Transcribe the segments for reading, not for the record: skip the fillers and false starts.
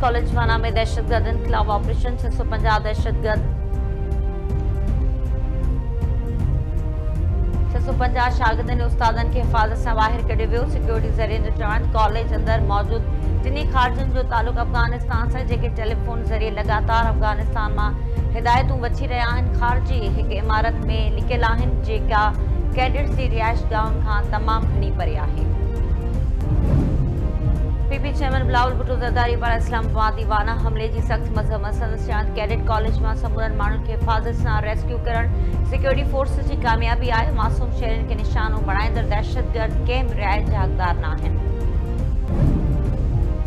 College वाना में दहशतगर्दनि खिलाफ ऑपरेशन 650 दहशतगर्द 650 शागिर्दनि उस्तादनि खे हिफ़ाज़त सां ॿाहिरि कढियो वियो। सिक्योरिटी ज़रिए ॼाण कॉलेज अंदरि मौजूद टिनी ख़ारजनि जो तालुक अफ़गानिस्तान सां, जेके टेलीफोन ज़रिए लगातार अफ़गानिस्तान मां हिदायतूं वठी रहिया आहिनि। ख़ारजी हिकु इमारत में लिकियल आहिनि, जेका कैडेट्स जी रिहाइश गाहुनि खां तमामु घणी परे आहे। पीपी चेयरमैन बिलावल भुट्टो ज़रदारी पारां इस्लामाबादी वाना हमले जी सख़्त मज़म्मत संदसि ॼाण कैडेट कॉलेज मां समूरनि माण्हुनि खे हिफ़ाज़त सां रेस्क्यू करणु सिक्योरिटी फोर्स जी कामयाबी आहे। मासूम शहरियुनि खे निशानो बणाईंदड़ दहशतगर्द कंहिं बि रिहाइश जा हक़दार न आहिनि।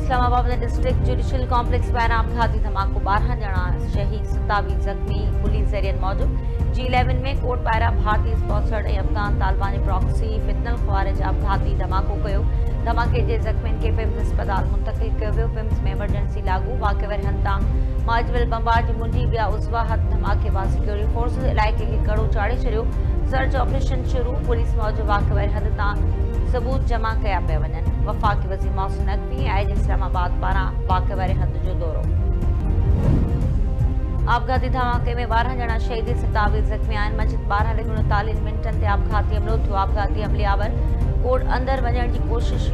इस्लामाबाद में डिस्ट्रिक्ट जुडिशियल कॉम्प्लेक्स ॿाहिरां आपघाती धमाको, 12 ॼणा शहीद, 27 ज़ख़्मी। पुलिस ज़रिए मौजूद G11 में कोर्ट ॿाहिरां भारतीय स्पॉन्सर्ड ऐं अफ़गान तालिबानी प्रॉक्सी फितनल ख़वारिज आपघाती धमाको कयो। धमाके जे ज़ख़्मियुनि खे पिम्स अस्पताल मुंतक़िल कयो वियो। पिम्स में इमरजेंसी लागू। वाक़िअ हंधा माजविल बमबार जी मुंडी ॿिया उज़वा हथ धमाके बाद सिक्योरिटी फोर्सिस इलाइक़े खे कड़ो चाढ़े छॾियो। सर्च ऑपरेशन शुरू। पुलिस मौजूद वाक़िअ हंध तां सबूत जमा कया पिया वञनि। वफ़ाक़ी वज़ीर मोहसिन नक़वी ऐं IG इस्लामाबाद पारां वाक़िअ हंध जो दौरो। आपघाती धमाके में 12 ॼणा शहीद, 27 ज़ख़्मी आहिनि। मंझंदि 12:39 मिंटनि ते आपघाती हमलो थियो। आपघाती हमलियावर कोर्ट अंदरि वञण जी कोशिश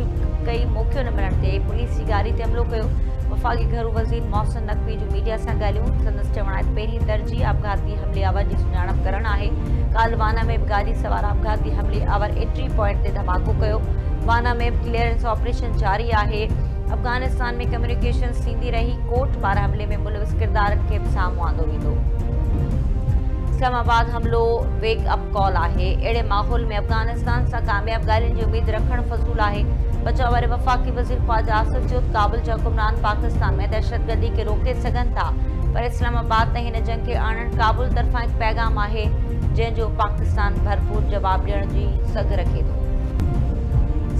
कई। मौक़ो न मिलण ते पुलिस जी गाॾी ते हमलो कयो। वफ़ाक़ी घरू वज़ीर मोहसिन नक़वी जो मीडिया सां ॻाल्हियूं। संदसि चवण आहे त पहिरीं तरजीह आपघाती हमलियावर जी सुञाणप करणु आहे। काल्ह वाना में बि गाॾी सवार आपघाती हमलियावर एंट्री पॉइंट ते धमाको कयो। वाना में बि क्लियरेंस ऑपरेशन जारी आहे। अफ़गानिस्तान में कम्युनिकेशन थींदी रही। कोर्ट पारां हमले में मुलविस किरदारनि खे बि साम्हूं आंदो वेंदो। इस्लामाबाद हमलो वेक अप कॉल आहे। अहिड़े माहौल में अफ़गानिस्तान सां कामयाब ॻाल्हियुनि जी उमेद रखणु फज़ूल आहे। बचाव वारे वफ़ाक़ी वज़ीर ख़्वाजा आसिफ चयो त काबुल जा हुक्मरान पाकिस्तान में दहशतगर्दी खे रोके सघनि था, पर इस्लामाबाद ताईं हिन जंग खे आणणु काबुल तरफ़ां हिकु पैगाम आहे, जंहिंजो पाकिस्तान भरपूर जवाबु ॾियण जी सघ रखे थो।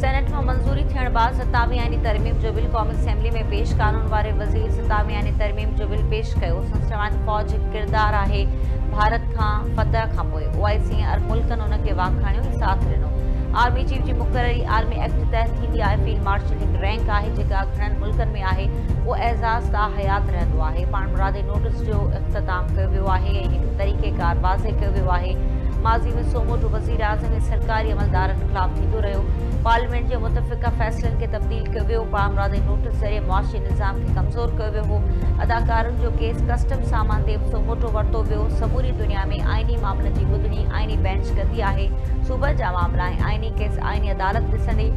सेनेट में मंजूरी थियण बाद 27 आईनी तरमीम जो बिल क़ौमी असेंबली में पेश। कानून वारे वज़ीर 27 आईनी तरमीम जो बिल पेश कयो। संसद फ़ौज हिकु किरदार आहे। भारत खां फतह खां पोइ OIC ऐं अरब मुल्कनि उन खे वाखाणियो ऐं साथ ॾिनो। आर्मी चीफ जी मुक़ररी आर्मी एक्ट तहत थींदी आहे। फील्ड मार्शल हिकु रैंक आहे, जेका घणनि मुल्कनि में आहे। उहो एज़ाज़ ता हयात रहंदो आहे। पाण मुरादे नोटिस जो इख़्तिताम कयो वियो आहे ऐं हिकु तरीक़ेकार वाज़े कयो वियो आहे। माज़ी में सोमोटो वज़ीर आज़म ऐं सरकारी अमलदारनि ख़िलाफ़ थींदो रहियो। पार्लियामेंट जे मुतफ़िक़ा फ़ैसिलनि खे तब्दील कयो वियो। पाण मुरादे नोटिस ज़रिए मुआशी निज़ाम खे कमज़ोर कयो वियो हो। अदाकारनि जो केस कस्टम सामान ते सोमोटो वरितो वियो। समूरी दुनिया में आइनी मामलनि जी ॿुधणी आइनी बेंच कंदी आहे। सूबे जा मामला ऐं आइनी केस आइनी अदालत ॾिसंदी।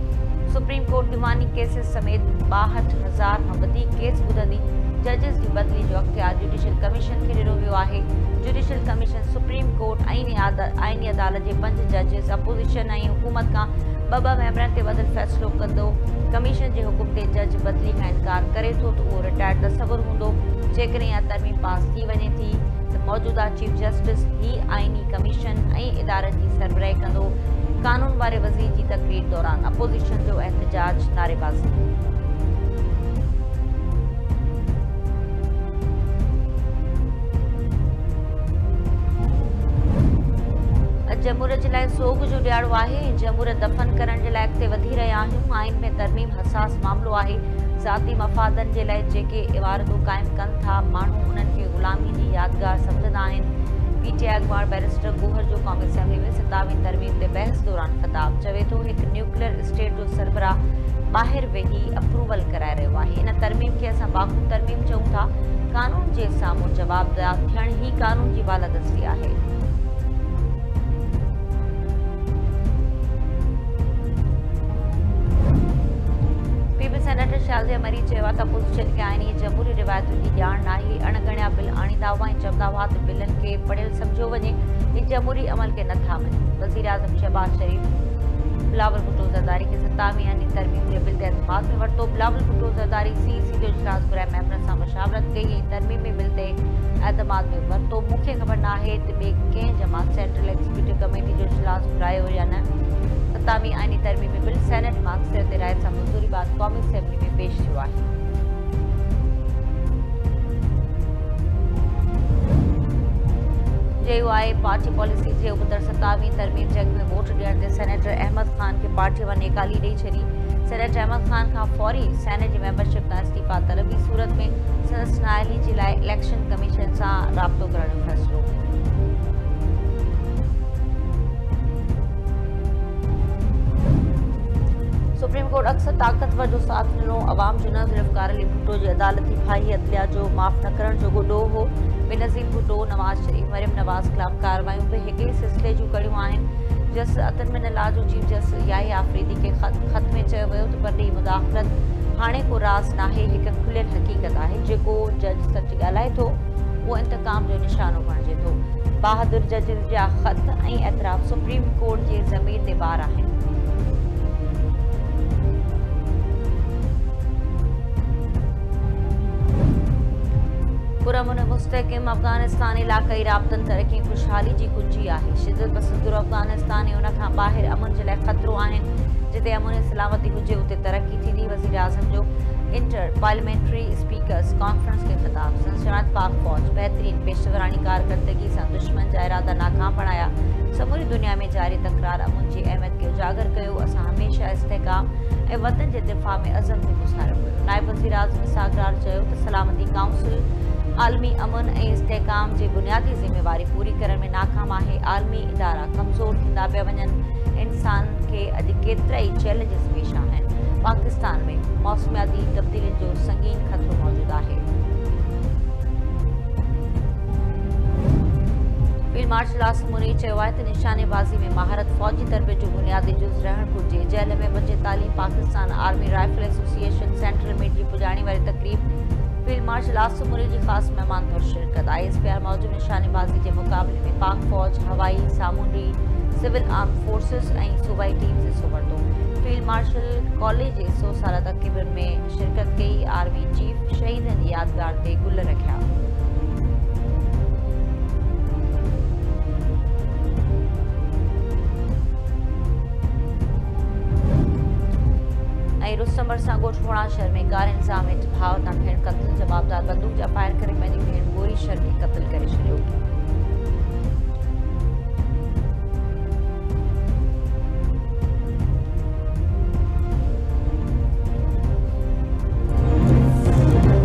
सुप्रीम कोर्ट दीवानी केसिस समेत 62,000 खां वधीक केस ॿुधंदी। जजिस जी बदिली जो अख़्तियार जुडिशियल कमीशन खे ॾिनो वियो आहे। जुडिशियल कमीशन सुप्रीम कोर्ट आइनी अदालत जे 5 जजिस, अपोज़िशन ऐं हुकूमत खां 2 मेंबरनि ते बदल फ़ैसिलो कंदो। कमीशन जे हुकुम ते जज बदिली खां इनकार करे थो त उहो रिटायर्ड तसवुरु हूंदो। जेकॾहिं इहा तरमीम पास थी वञे थी त मौजूदा चीफ जस्टिस ही आइनी कमीशन ऐं इदारनि जी सरबराही कंदो। कानून वारे वज़ीर जी तक़रीर दौरान अपोज़िशन जो एहतजाज, नारेबाज़ी। जमूर जे लाइ सोग जो ॾियारो आहे ऐं जमूर दफ़न करण जे लाइ अॻिते वधी रहिया आहियूं। आइन में तरमीम हसास मामिलो आहे। ज़ाती मफ़ादनि जे लाइ जेके इबारतूं क़ाइमु कनि था, माण्हू उन्हनि खे ग़ुलामी जी यादगार सम्झंदा आहिनि। PTI अॻवान बैरिस्टर गोहर जो क़ौमी असेंबली में 27 तरमीम ते बहस दौरान ख़िताब। चवे थो हिकु न्यूक्लियर स्टेट जो सरबराह ॿाहिरि वेही अप्रूवल कराए रहियो आहे। इन तरमीम खे असां बाक़ू तरमीम चऊं था। कानून जे साम्हूं जवाबदार थियण ई कानून जी बालादस्ती आहे। सेनेटर शाज़िया मरीज़ चयो आहे त अपोज़िशन खे आइनी जमहूरी रिवायतुनि जी ॼाण नाहे। अणगणिया बिल आणींदा हुआ ऐं चवंदा हुआ त बिलनि खे पढ़ियल सम्झो वञे ऐं जमहूरी अमल खे नथा मञनि। वज़ीर आज़म शहबाज शरीफ़ बिलावल भुट्टो ज़रदारी खे 27 आईनी तरमीम जे बिल ते एतमाद में वरितो। बिलावल भुट्टो ज़रदारी CEC जो इजलास घुराए मेंबरनि सां मशावरत कई ऐं तरमीम में बिल ते एतमाद में वरितो। मूंखे ख़बर न आहे त ॿिए कंहिं जमात सेंट्रल एग्जीक्यूटिव कमेटी जो इजलास घुरायो या न। 27 आईनी तरमीमी बिल सेनेट मां अक्सरियत राय सां मंज़ूरी बाद क़ौमी असेंबली में पेश थियो आहे। JUI पार्टी पॉलिसी जे उबतर 27 तरमीम जंग में वोट ॾियण ते सेनेटर अहमद ख़ान खे पार्टी मां नेकाली ॾेई छॾी। सेनेटर अहमद खान खां फौरी सेनेट जी मेंबरशिप तां इस्तीफ़ा तलबी सूरत में संदसि नाअहली जे लाइ इलेक्शन कमीशन सां राब्तो करण जो फ़ैसिलो। सुप्रीम कोर्ट अक्सर ताक़तवर जो साथ ॾिनो। अवाम जो न गिरफ़्तार अली भुट्टो जी अदालती फाही अदलिया जो माफ़ न करण जो गुॾो हो। बेनज़ीर भुट्टो, नवाज़ शरीफ, मरियम नवाज़ ख़िलाफ़ कार्रवायूं बि हिक ई सिलसिले जूं कड़ियूं आहिनि। जस्टिस अतन मिन अल्लाह जो चीफ जस्टिस याहिया आफ़रीदी खे ख़त में चयो वियो त परॾेही मुदाख़लत हाणे को राज़ नाहे, हिक खुलियल हक़ीक़त आहे। जेको जज सच ॻाल्हाए थो उहो इंतकाम जो निशानो बणिजे थो। बहादुर जज जा ख़त ऐं एतिराफ़ सुप्रीम कोर्ट जे ज़मीर ते ॿार आहिनि। पुरअमन मुस्तहकिम अफ़गानिस्तान इलाक़ाई राब्तनि तरक़ी ख़ुशहाली जी कुंजी आहे। शिदत पसंद गुरो अफ़गानिस्तान ऐं उन खां ॿाहिरि अमन जे लाइ ख़तरो आहिनि। जिते अमन ऐं सलामती हुजे उते तरक़ी थींदी। वज़ीर आज़म जो इंटर पार्लियामेंट्री स्पीकर्स कॉन्फ्रेंस खे ख़िताब। संसद पाक फ़ौज बहितरीन पेशवरानी कारकर्दगी सां दुश्मन जा इरादा नाकाम बणाया। समूरी दुनिया में जारी तकरार अमन जी अहमियत खे उजागर कयो। असां हमेशह इस्तेहकाम ऐं वतन जे दिफ़ा में अज़म खे गुज़ारियो पियो। नायब वज़ीर आज़म इसहाक़ डार चयो त सलामती काउंसिल आलमी अमन ऐं इस्तेहकाम जी बुनियादी ज़िम्मेवारी पूरी करण में नाकाम आहे। आलमी इदारा कमज़ोर थींदा पिया वञनि। इंसान खे अॼु केतिरा ई चैलेंजिस पेश आहिनि। पाकिस्तान में मौसमियाती तब्दीलियुनि जो संगीन ख़तरो मौजूदु आहे। फील्ड मार्शल आसिम मुनीर चयो आहे त निशानेबाज़ी में महारत फ़ौजी तरबियत जो बुनियादी जुज़ रहणु घुरिजे। जेल में बचे तालीम Pakistan army rifle association central meet जी पुॼाइणी वारी तक़रीब। फील्ड मार्शल आसिम मुनीर जी ख़ासि महिमान तौरु शिरकत। ISPR मौजूदु निशानेबाज़ी जे मुक़ाबले में पाक फ़ौज, हवाई, सामूंडी, सिविल आर्म फोर्सिस ऐं सूबाई टीम्स हिसो वरितो। फील्ड मार्शल कॉलेज जे 100 साला तक़रीबुनि में शिरकत कई। आर्मी चीफ शहीदनि जी यादगार ते गुल रखिया। रुस्तम भरसां ॻोठ पुणा शहर में कार इल्ज़ाम हेठि भाउ तां भेण क़त्ल। जवाबदार बंदूक जा फायर करे पंहिंजी भेण गोरी शर खे क़त्ल करे छॾियो।